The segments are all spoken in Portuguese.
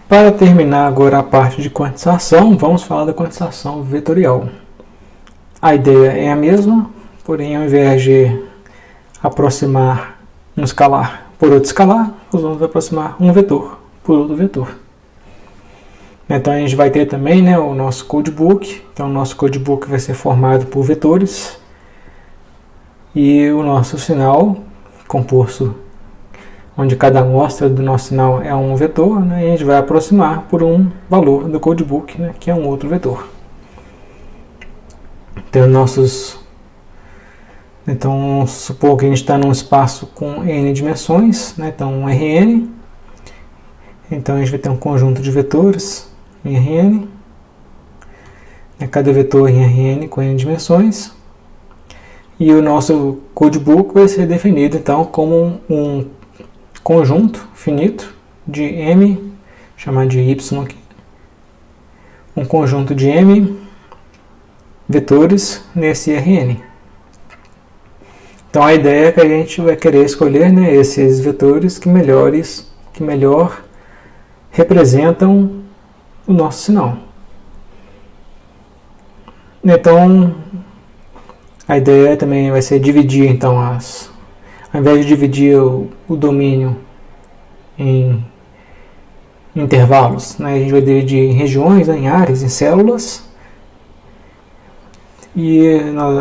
Para terminar agora a parte de quantização, vamos falar da quantização vetorial. A ideia é a mesma, porém ao invés de aproximar um escalar por outro escalar, nós vamos aproximar um vetor por outro vetor. Então a gente vai ter também, né, o nosso codebook. Então o nosso codebook vai ser formado por vetores e o nosso sinal composto, onde cada amostra do nosso sinal é um vetor, né, e a gente vai aproximar por um valor do codebook, né, que é um outro vetor. Então supor que a gente está num espaço com n dimensões, né, então um Rn. Então a gente vai ter um conjunto de vetores em Rn, cada vetor em Rn com n dimensões, e o nosso codebook vai ser definido então como um conjunto finito de m, chamado de y aqui, um conjunto de m vetores nesse Rn. Então a ideia é que a gente vai querer escolher, né, esses vetores que melhor representam o nosso sinal. Então a ideia também vai ser dividir, então, ao invés de dividir o domínio em intervalos, né, a gente vai dividir em regiões, né, em áreas, em células, e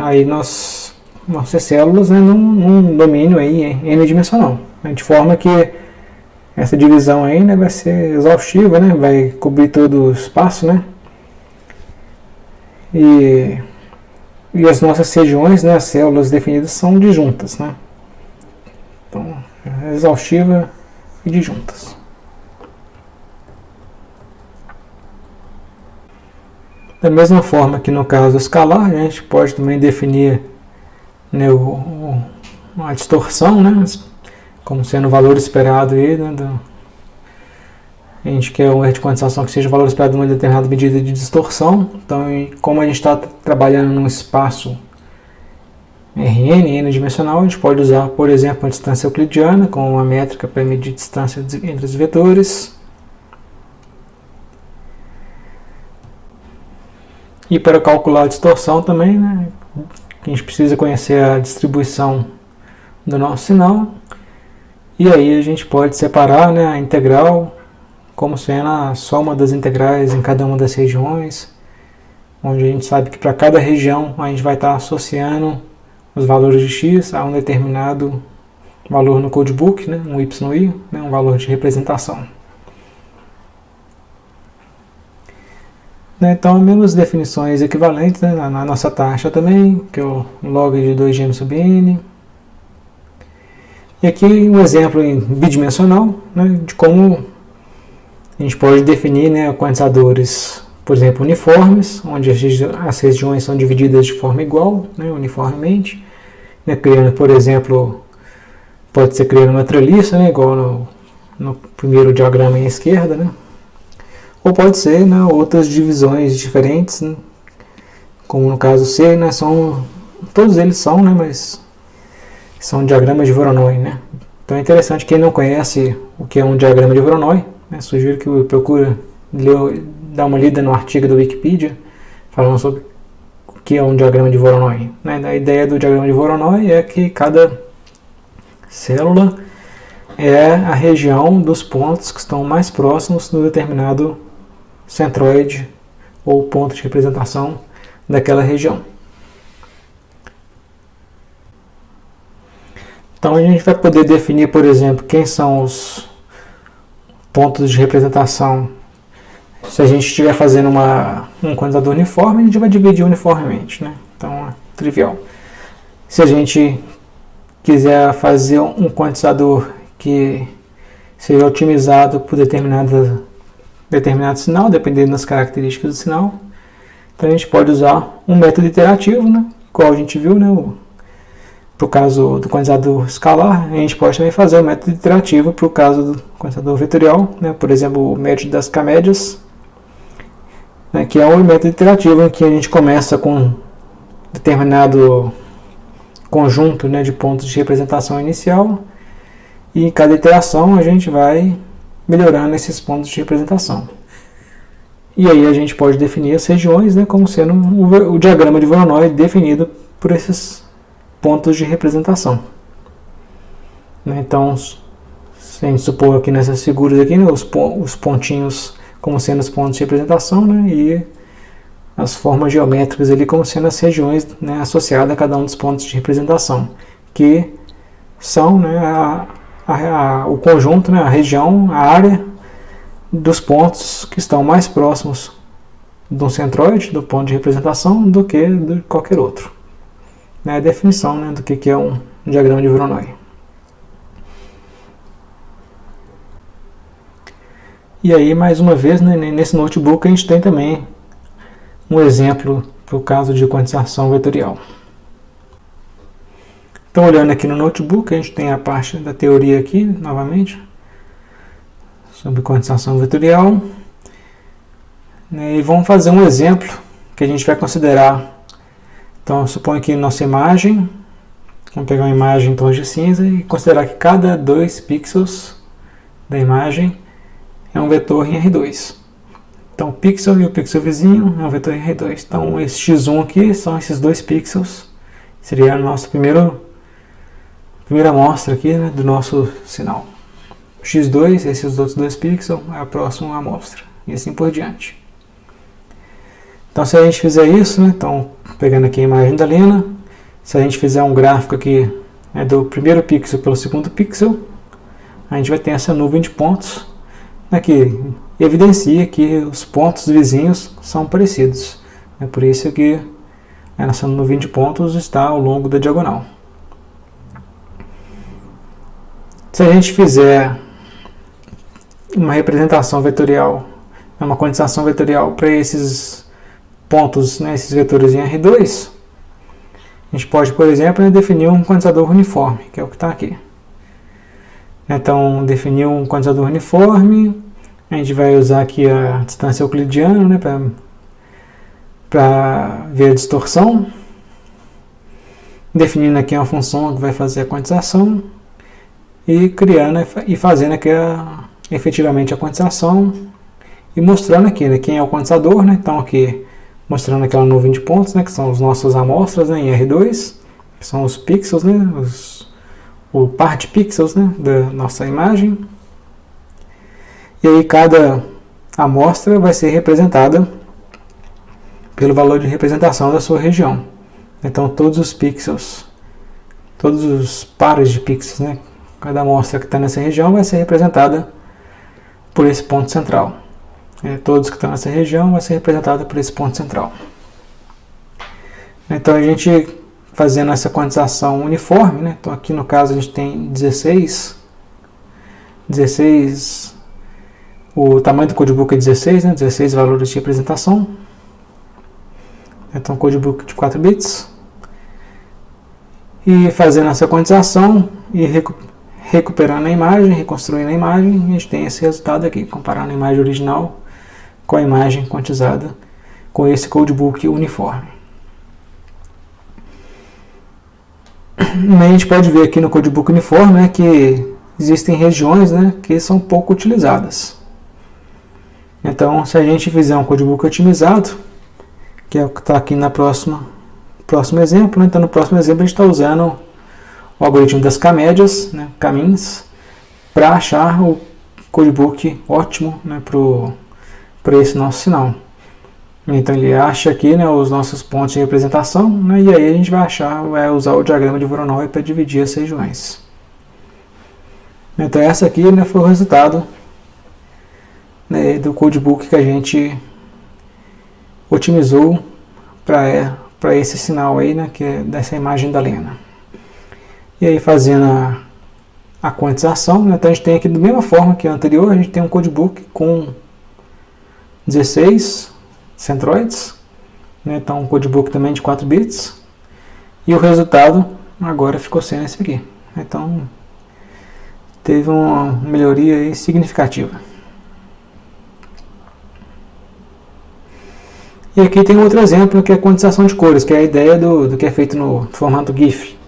aí nossas células, né, num domínio aí n-dimensional, de forma que essa divisão aí, né, vai ser exaustiva, né, vai cobrir todo o espaço, né, e as nossas regiões, né, as células definidas são disjuntas, né, então é exaustiva e disjuntas. Da mesma forma que no caso escalar, a gente pode também definir, né, a distorção, né, como sendo o valor esperado aí, né, a gente quer um erro de quantização que seja o valor esperado de uma determinada medida de distorção. Então, como a gente está trabalhando num espaço Rn, n-dimensional, a gente pode usar, por exemplo, a distância euclidiana com uma métrica para medir a distância entre os vetores. E para calcular a distorção também, né, a gente precisa conhecer a distribuição do nosso sinal. E aí a gente pode separar, né, a integral como sendo a soma das integrais em cada uma das regiões, onde a gente sabe que para cada região a gente vai estar associando os valores de x a um determinado valor no codebook, né, um yi, né, um valor de representação. Então, menos definições equivalentes, né, na nossa taxa também, que é o log de 2gm sobre n. E aqui um exemplo em bidimensional, né, de como a gente pode definir, né, quantizadores, por exemplo, uniformes, onde as regiões são divididas de forma igual, né, uniformemente, né, criando, por exemplo, pode ser criando uma treliça, né, igual no primeiro diagrama à esquerda, né, ou pode ser, né, outras divisões diferentes, né, como no caso C, né, todos eles são, né, mas são diagramas de Voronoi, né. Então é interessante, quem não conhece o que é um diagrama de Voronoi, né, sugiro que procure dar uma lida no artigo da Wikipedia falando sobre o que é um diagrama de Voronoi, né. A ideia do diagrama de Voronoi é que cada célula é a região dos pontos que estão mais próximos do determinado centroide ou ponto de representação daquela região. Então a gente vai poder definir, por exemplo, quem são os pontos de representação. Se a gente estiver fazendo um quantizador uniforme, a gente vai dividir uniformemente, né? Então é trivial. Se a gente quiser fazer um quantizador que seja otimizado por determinado sinal, dependendo das características do sinal, então a gente pode usar um método iterativo, né? Igual a gente viu, né? Para o caso do quantizador escalar, a gente pode também fazer o método iterativo para o caso do quantizador vetorial, né? Por exemplo, o método das K-médias, né? Que é um método iterativo em que a gente começa com um determinado conjunto, né, de pontos de representação inicial, e em cada iteração a gente vai melhorando esses pontos de representação. E aí a gente pode definir as regiões, né, como sendo o diagrama de Voronoi definido por esses pontos de representação. Então, se a gente supor aqui nessas figuras aqui, né, os pontinhos como sendo os pontos de representação, né, e as formas geométricas ali como sendo as regiões, né, associadas a cada um dos pontos de representação, que são, né, o conjunto, né, a região, a área dos pontos que estão mais próximos do centroide, do ponto de representação, do que de qualquer outro. É a definição, né, do que é um diagrama de Voronoi. E aí, mais uma vez, né, nesse notebook a gente tem também um exemplo para o caso de quantização vetorial. Então, olhando aqui no notebook, a gente tem a parte da teoria aqui, novamente, sobre quantização vetorial. E vamos fazer um exemplo que a gente vai considerar. Então, suponho que nossa imagem, vamos pegar uma imagem em tons de cinza e considerar que cada 2 pixels da imagem é um vetor em R2. Então, o pixel e o pixel vizinho é um vetor em R2. Então, esse x1 aqui são esses 2 pixels. Seria a nossa primeira amostra aqui, né, do nosso sinal. O x2, esses outros 2 pixels, é a próxima amostra. E assim por diante. Então, se a gente fizer isso, né, então, pegando aqui a imagem da Lena, se a gente fizer um gráfico aqui, né, do primeiro pixel pelo segundo pixel, a gente vai ter essa nuvem de pontos, né, que evidencia que os pontos vizinhos são parecidos. É por isso que essa nuvem de pontos está ao longo da diagonal. Se a gente fizer uma representação vetorial, uma quantização vetorial para esses pontos, né, esses vetores em R2, a gente pode, por exemplo, definir um quantizador uniforme, que é o que está aqui. Então, definir um quantizador uniforme, a gente vai usar aqui a distância euclidiana, né, para ver a distorção, definindo aqui uma função que vai fazer a quantização e criando e fazendo aqui efetivamente a quantização e mostrando aqui, né, quem é o quantizador, né, então aqui mostrando aquela nuvem de pontos, né, que são as nossas amostras, né, em R2, que são os pixels, né, o par de pixels, né, da nossa imagem. E aí cada amostra vai ser representada pelo valor de representação da sua região. Então todos os pixels, todos os pares de pixels, né, cada amostra que está nessa região vai ser representada por esse ponto central. Todos que estão nessa região vai ser representada por esse ponto central. Então a gente fazendo essa quantização uniforme, né? Então aqui no caso a gente tem 16, o tamanho do codebook é 16, né? 16 valores de representação. Então codebook de 4 bits. E fazendo essa quantização e recuperando a imagem, reconstruindo a imagem, a gente tem esse resultado aqui, comparando a imagem original com a imagem quantizada com esse codebook uniforme. A gente pode ver aqui no codebook uniforme, né, que existem regiões, né, que são pouco utilizadas. Então, se a gente fizer um codebook otimizado, que é o que está aqui na próximo exemplo, né, então no próximo exemplo a gente está usando o algoritmo das K-médias, né, K-means, para achar o codebook ótimo, né, para esse nosso sinal. Então ele acha aqui, né, os nossos pontos de representação, né, e aí a gente vai usar o diagrama de Voronoi para dividir as regiões. Então essa aqui, né, foi o resultado, né, do codebook que a gente otimizou para esse sinal aí, né, que é dessa imagem da Lena. E aí fazendo a quantização, né, então a gente tem aqui da mesma forma que a anterior, a gente tem um codebook com 16 centroides, né, então um codebook também de 4 bits, e o resultado agora ficou sendo esse aqui. Então teve uma melhoria aí significativa. E aqui tem outro exemplo que é a quantização de cores, que é a ideia do que é feito no formato GIF.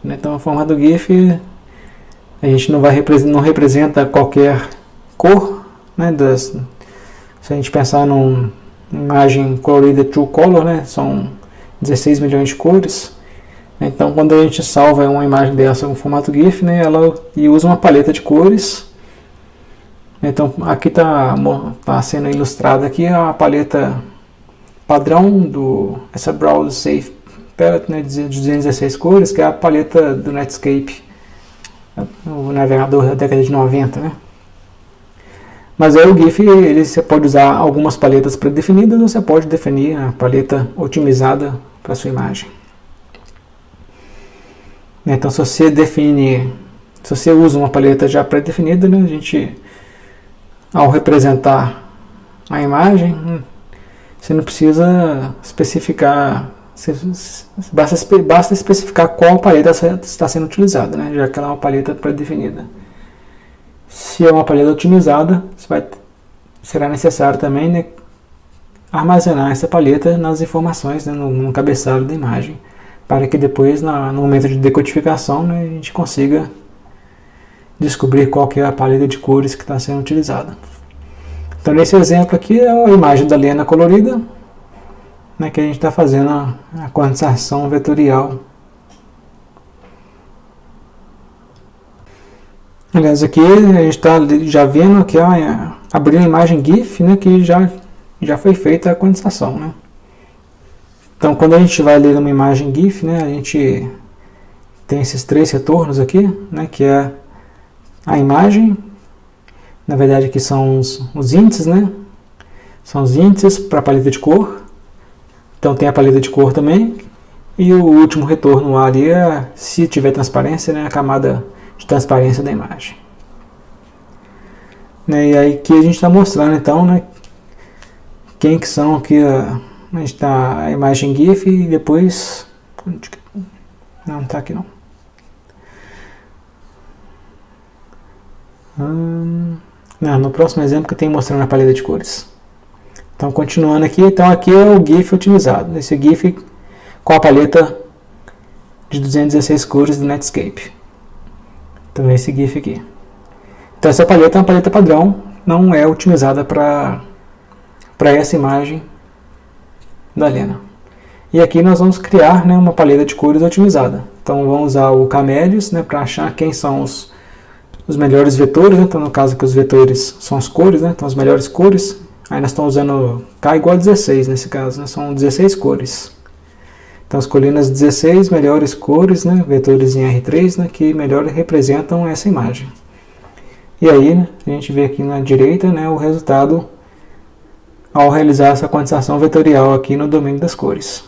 Então, no formato GIF, a gente não representa qualquer cor, né, se a gente pensar numa imagem colorida True Color, né, são 16 milhões de cores. Então, quando a gente salva uma imagem dessa no formato GIF, né, ela usa uma paleta de cores. Então, aqui está sendo ilustrada aqui a paleta padrão essa Browse Safe Palette, né, de 216 cores, que é a paleta do Netscape, o navegador da década de 90, né? Mas aí o GIF, você pode usar algumas paletas pré-definidas, ou você pode definir a paleta otimizada para sua imagem. Então, se você usa uma paleta já pré-definida, né, a gente, ao representar a imagem, você não precisa especificar, basta especificar qual paleta está sendo utilizada, né, já que ela é uma paleta pré-definida. Se é uma paleta otimizada, será necessário também, né, armazenar essa paleta nas informações, né, no cabeçalho da imagem, para que depois, no momento de decodificação, né, a gente consiga descobrir qual que é a paleta de cores que está sendo utilizada. Então, nesse exemplo aqui é a imagem da Lena colorida, né, que a gente está fazendo a quantização vetorial. Aliás, aqui a gente está já vendo que abriu a imagem GIF, né, que já foi feita a quantização, né? Então, quando a gente vai ler uma imagem GIF, né, a gente tem esses três retornos aqui, né, que é a imagem, na verdade aqui são os índices, né? São os índices para a paleta de cor. Então tem a paleta de cor também. E o último retorno ali é, se tiver transparência, né, a camada de transparência da imagem. Né, e aí aqui a gente está mostrando então, né, quem que são aqui a gente está a imagem GIF e depois não está aqui não. No próximo exemplo que tem mostrando a paleta de cores. Então, continuando aqui, então aqui é o GIF otimizado. Esse GIF com a paleta de 216 cores do Netscape. Então, esse GIF aqui. Então, essa paleta é uma paleta padrão, não é otimizada para essa imagem da Lena. E aqui nós vamos criar, né, uma paleta de cores otimizada. Então, vamos usar o K-Medius, né, para achar quem são os melhores vetores, né? Então, no caso que os vetores são as cores, né? Então, as melhores cores. Aí nós estamos usando K igual a 16 nesse caso, né? São 16 cores. Então, escolhendo as 16 melhores cores, né? Vetores em R3, né? Que melhor representam essa imagem. E aí, né, a gente vê aqui na direita, né, o resultado ao realizar essa quantização vetorial aqui no domínio das cores.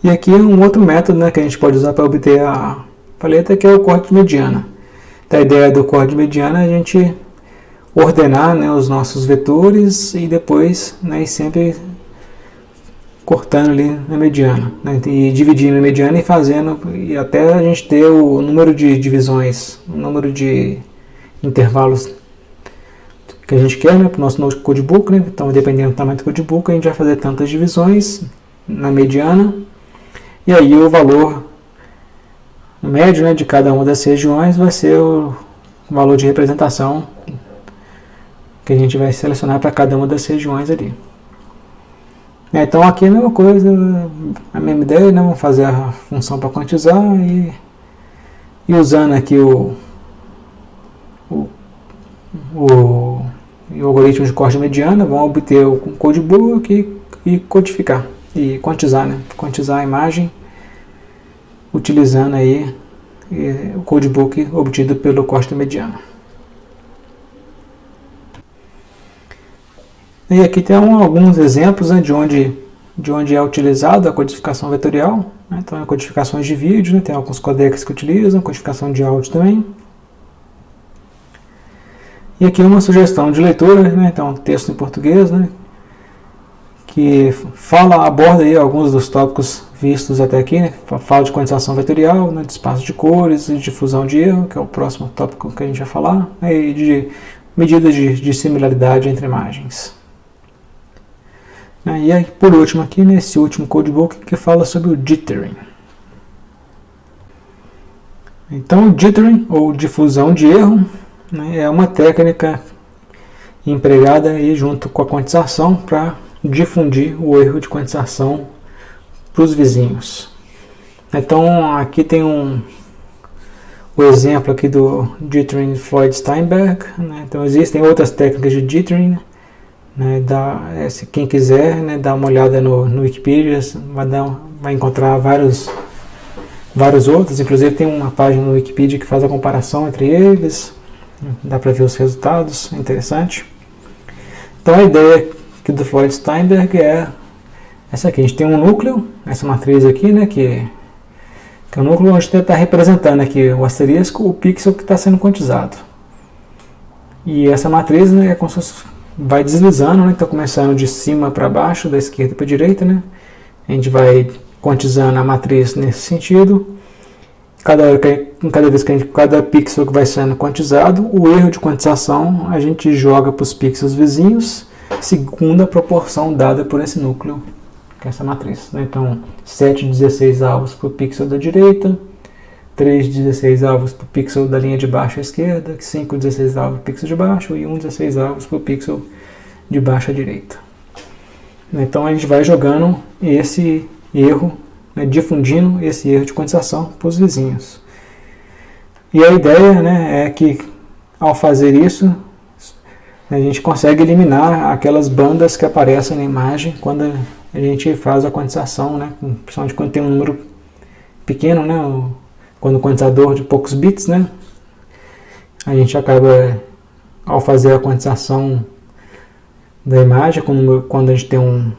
E aqui um outro método, né, que a gente pode usar para obter a paleta, que é o corte de mediana. Então, a ideia do corte de mediana é a gente ordenar, né, os nossos vetores e depois, né, sempre cortando ali na mediana, né, e dividindo a mediana e fazendo, e até a gente ter o número de divisões, o número de intervalos que a gente quer, né, para o nosso codebook, né. Então, dependendo do tamanho do codebook, a gente vai fazer tantas divisões na mediana, e aí o valor médio, né, de cada uma das regiões vai ser o valor de representação que a gente vai selecionar para cada uma das regiões ali. Então aqui é a mesma coisa, a mesma ideia, né? Vamos fazer a função para quantizar e usando aqui o algoritmo de corte de mediana, vamos obter o codebook e codificar e quantizar, né? Quantizar a imagem utilizando aí o codebook obtido pelo corte de mediana. E aqui tem alguns exemplos, né, de onde é utilizado a codificação vetorial, né? Então, codificações de vídeo, né, tem alguns codecs que utilizam, codificação de áudio também. E aqui uma sugestão de leitura, né, então texto em português, né, que aborda aí alguns dos tópicos vistos até aqui, né, fala de quantização vetorial, né, de espaço de cores e difusão de erro, que é o próximo tópico que a gente vai falar, né, e de medidas de similaridade entre imagens. E aí, por último aqui, nesse último codebook que fala sobre o Dithering. Então, o Dithering, ou difusão de erro, né, é uma técnica empregada aí junto com a quantização para difundir o erro de quantização para os vizinhos. Então, aqui tem o exemplo aqui do Dithering Floyd-Steinberg, né? Então, existem outras técnicas de Dithering, né? Se quem quiser, né, dar uma olhada no Wikipedia, vai encontrar vários outros, inclusive tem uma página no Wikipedia que faz a comparação entre eles, dá para ver os resultados, é interessante. Então a ideia aqui do Floyd-Steinberg é essa aqui, a gente tem um núcleo, essa matriz aqui, né, que é o núcleo onde está representando aqui o asterisco, o pixel que está sendo quantizado. E essa matriz, né, é como se vai deslizando, né, então começando de cima para baixo, da esquerda para a direita, né, a gente vai quantizando a matriz nesse sentido. Cada vez que cada pixel que vai sendo quantizado, o erro de quantização a gente joga para os pixels vizinhos, segundo a proporção dada por esse núcleo, que é essa matriz, né? Então, 7,16 avos para o pixel da direita, 3,16 avos para o pixel da linha de baixo à esquerda, 5,16 avos para o pixel de baixo e 1,16 avos para o pixel de baixo à direita. Então, a gente vai jogando esse erro, né, difundindo esse erro de quantização para os vizinhos. E a ideia, né, é que ao fazer isso, a gente consegue eliminar aquelas bandas que aparecem na imagem quando a gente faz a quantização, né, principalmente quando tem um número pequeno, né, quando o quantizador de poucos bits, né, a gente acaba, ao fazer a quantização da imagem, quando a gente tem um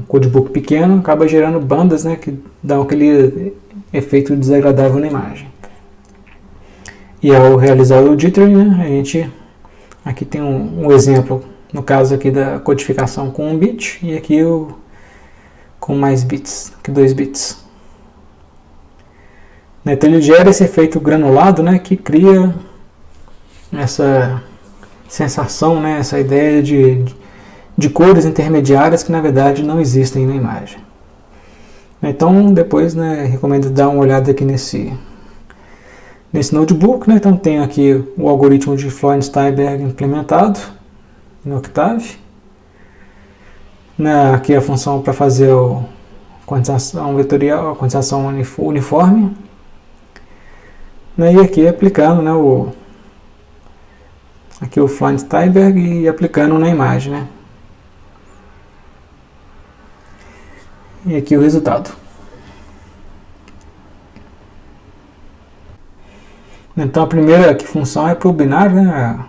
codebook pequeno, acaba gerando bandas, né, que dão aquele efeito desagradável na imagem. E ao realizar o Dithering, né, a gente aqui tem um exemplo, no caso aqui da codificação com 1 bit e aqui com mais bits, que 2 bits. Então ele gera esse efeito granulado, né, que cria essa sensação, né, essa ideia de cores intermediárias que na verdade não existem na imagem. Então depois, né, recomendo dar uma olhada aqui nesse notebook, né? Então tem aqui o algoritmo de Floyd-Steinberg implementado no Octave, né, aqui a função para fazer a quantização vetorial, a quantização uniforme, né, e aqui aplicando, né, aqui o Floyd-Steinberg e aplicando na imagem, né. E aqui o resultado. Então a primeira função é para o binário, né?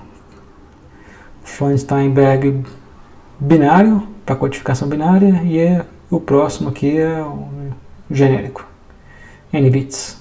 Floyd-Steinberg binário, para codificação binária, e o próximo aqui é o genérico, n bits.